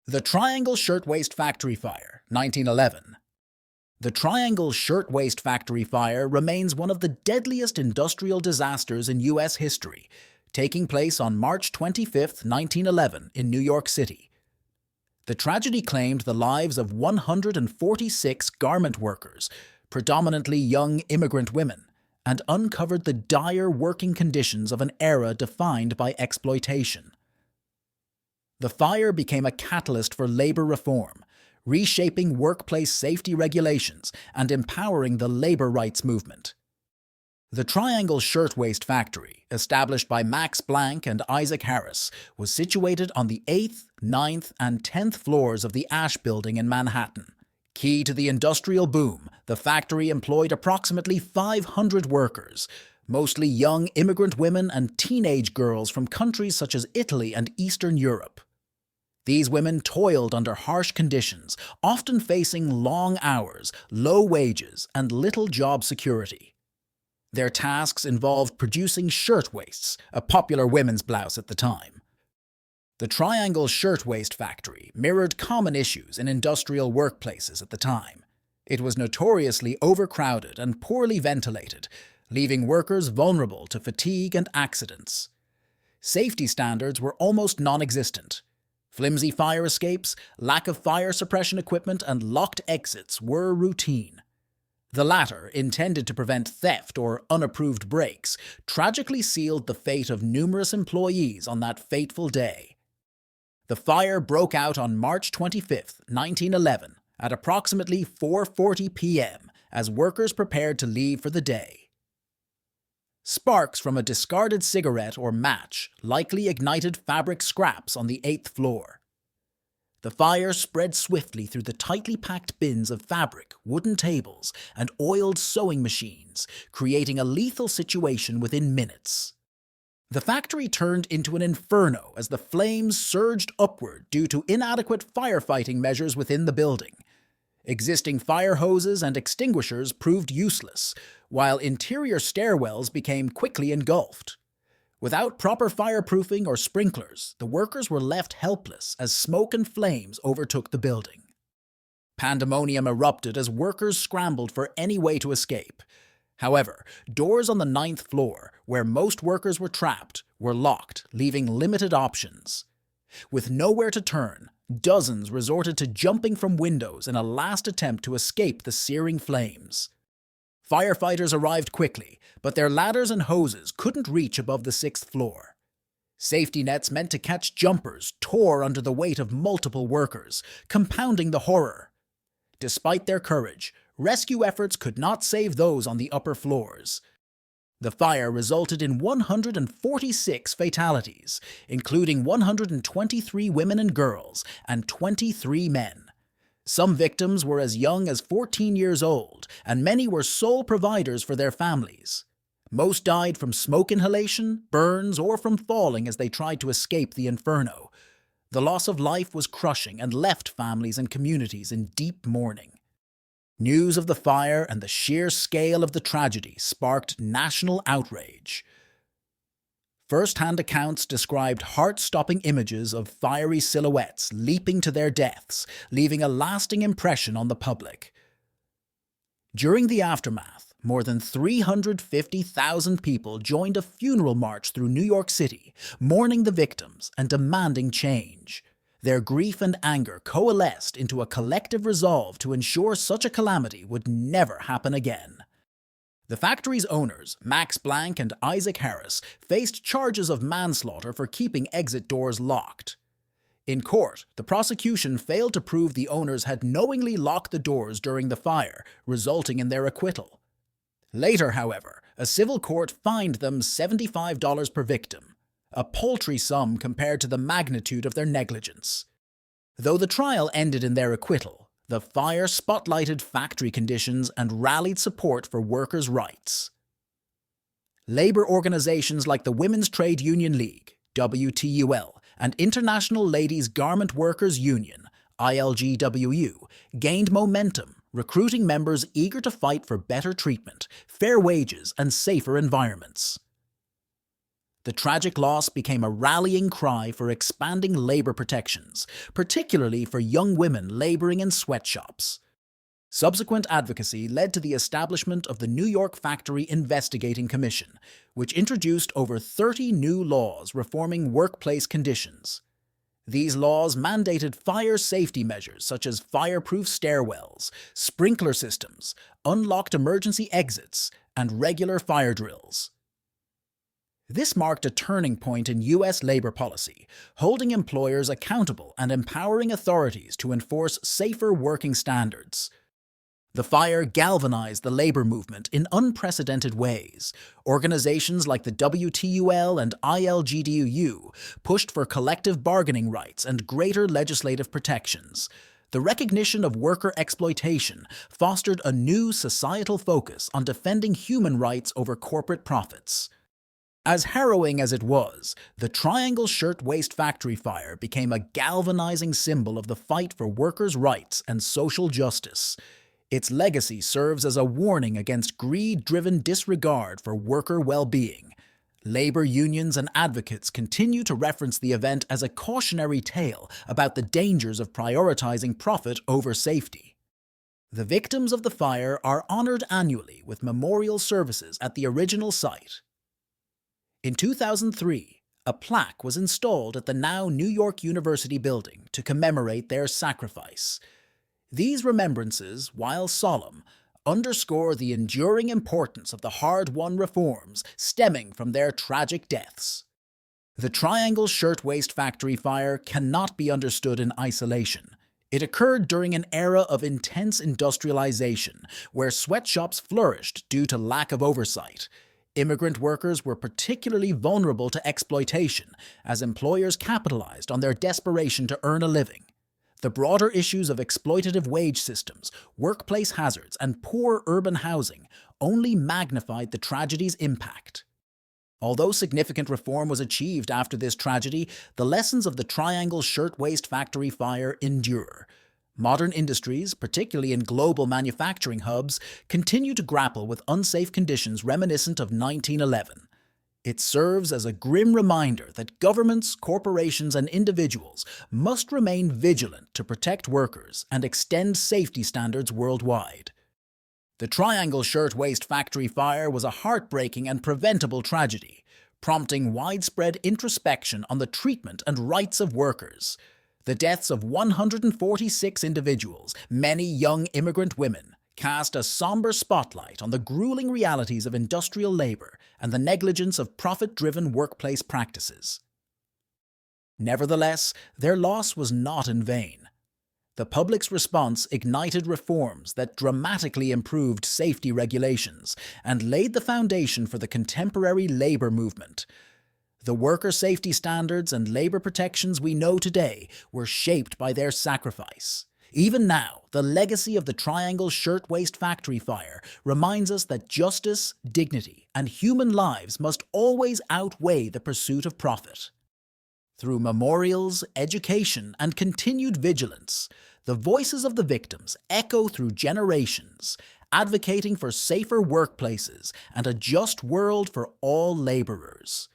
The Triangle Shirtwaist Factory Fire, 1911. The Triangle Shirtwaist Factory Fire remains one of the deadliest industrial disasters in U.S. history, taking place on March 25, 1911, in New York City. The tragedy claimed the lives of 146 garment workers, predominantly young immigrant women, and uncovered the dire working conditions of an era defined by exploitation. The fire became a catalyst for labor reform, reshaping workplace safety regulations and empowering the labor rights movement. The Triangle Shirtwaist Factory, established by Max Planck and Isaac Harris, was situated on the 8th, 9th, and 10th floors of the Ash Building in Manhattan. Key to the industrial boom, the factory employed approximately 500 workers, mostly young immigrant women and teenage girls from countries such as Italy and Eastern Europe. These women toiled under harsh conditions, often facing long hours, low wages, and little job security. Their tasks involved producing shirtwaists, a popular women's blouse at the time. The Triangle Shirtwaist Factory mirrored common issues in industrial workplaces at the time. It was notoriously overcrowded and poorly ventilated, leaving workers vulnerable to fatigue and accidents. Safety standards were almost non-existent. Flimsy fire escapes, lack of fire suppression equipment, and locked exits were routine. The latter, intended to prevent theft or unapproved breaks, tragically sealed the fate of numerous employees on that fateful day. The fire broke out on March 25, 1911, at approximately 4:40 p.m. as workers prepared to leave for the day. Sparks from a discarded cigarette or match likely ignited fabric scraps on the 8th floor. The fire spread swiftly through the tightly packed bins of fabric, wooden tables, and oiled sewing machines, creating a lethal situation within minutes. The factory turned into an inferno as the flames surged upward due to inadequate firefighting measures within the building. Existing fire hoses and extinguishers proved useless, while interior stairwells became quickly engulfed. Without proper fireproofing or sprinklers, the workers were left helpless as smoke and flames overtook the building. Pandemonium erupted as workers scrambled for any way to escape. However, doors on the 9th floor, where most workers were trapped, were locked, leaving limited options. With nowhere to turn, dozens resorted to jumping from windows in a last attempt to escape the searing flames. Firefighters arrived quickly, but their ladders and hoses couldn't reach above the 6th floor. Safety nets meant to catch jumpers tore under the weight of multiple workers, compounding the horror. Despite their courage, rescue efforts could not save those on the upper floors. The fire resulted in 146 fatalities, including 123 women and girls and 23 men. Some victims were as young as 14 years old, and many were sole providers for their families. Most died from smoke inhalation, burns, or from falling as they tried to escape the inferno. The loss of life was crushing and left families and communities in deep mourning. News of the fire and the sheer scale of the tragedy sparked national outrage. First-hand accounts described heart-stopping images of fiery silhouettes leaping to their deaths, leaving a lasting impression on the public. During the aftermath, more than 350,000 people joined a funeral march through New York City, mourning the victims and demanding change. Their grief and anger coalesced into a collective resolve to ensure such a calamity would never happen again. The factory's owners, Max Planck and Isaac Harris, faced charges of manslaughter for keeping exit doors locked. In court, the prosecution failed to prove the owners had knowingly locked the doors during the fire, resulting in their acquittal. Later, however, a civil court fined them $75 per victim, a paltry sum compared to the magnitude of their negligence. Though the trial ended in their acquittal, the fire spotlighted factory conditions and rallied support for workers' rights. Labor organizations like the Women's Trade Union League, WTUL, and International Ladies Garment Workers Union, ILGWU, gained momentum, recruiting members eager to fight for better treatment, fair wages, and safer environments. The tragic loss became a rallying cry for expanding labor protections, particularly for young women laboring in sweatshops. Subsequent advocacy led to the establishment of the New York Factory Investigating Commission, which introduced over 30 new laws reforming workplace conditions. These laws mandated fire safety measures such as fireproof stairwells, sprinkler systems, unlocked emergency exits, and regular fire drills. This marked a turning point in U.S. labor policy, holding employers accountable and empowering authorities to enforce safer working standards. The fire galvanized the labor movement in unprecedented ways. Organizations like the WTUL and ILGWU pushed for collective bargaining rights and greater legislative protections. The recognition of worker exploitation fostered a new societal focus on defending human rights over corporate profits. As harrowing as it was, the Triangle Shirtwaist Factory Fire became a galvanizing symbol of the fight for workers' rights and social justice. Its legacy serves as a warning against greed-driven disregard for worker well-being. Labor unions and advocates continue to reference the event as a cautionary tale about the dangers of prioritizing profit over safety. The victims of the fire are honored annually with memorial services at the original site. In 2003, a plaque was installed at the now New York University building to commemorate their sacrifice. These remembrances, while solemn, underscore the enduring importance of the hard-won reforms stemming from their tragic deaths. The Triangle Shirtwaist Factory Fire cannot be understood in isolation. It occurred during an era of intense industrialization, where sweatshops flourished due to lack of oversight. Immigrant workers were particularly vulnerable to exploitation, as employers capitalized on their desperation to earn a living. The broader issues of exploitative wage systems, workplace hazards, and poor urban housing only magnified the tragedy's impact. Although significant reform was achieved after this tragedy, the lessons of the Triangle Shirtwaist Factory Fire endure. Modern industries, particularly in global manufacturing hubs, continue to grapple with unsafe conditions reminiscent of 1911. It serves as a grim reminder that governments, corporations, and individuals must remain vigilant to protect workers and extend safety standards worldwide. The Triangle Shirtwaist Factory Fire was a heartbreaking and preventable tragedy, prompting widespread introspection on the treatment and rights of workers. The deaths of 146 individuals, many young immigrant women, cast a somber spotlight on the grueling realities of industrial labor and the negligence of profit-driven workplace practices. Nevertheless, their loss was not in vain. The public's response ignited reforms that dramatically improved safety regulations and laid the foundation for the contemporary labor movement. The worker safety standards and labor protections we know today were shaped by their sacrifice. Even now, the legacy of the Triangle Shirtwaist Factory Fire reminds us that justice, dignity, and human lives must always outweigh the pursuit of profit. Through memorials, education, and continued vigilance, the voices of the victims echo through generations, advocating for safer workplaces and a just world for all laborers.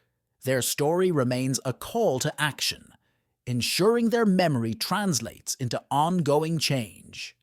Their story remains a call to action, ensuring their memory translates into ongoing change.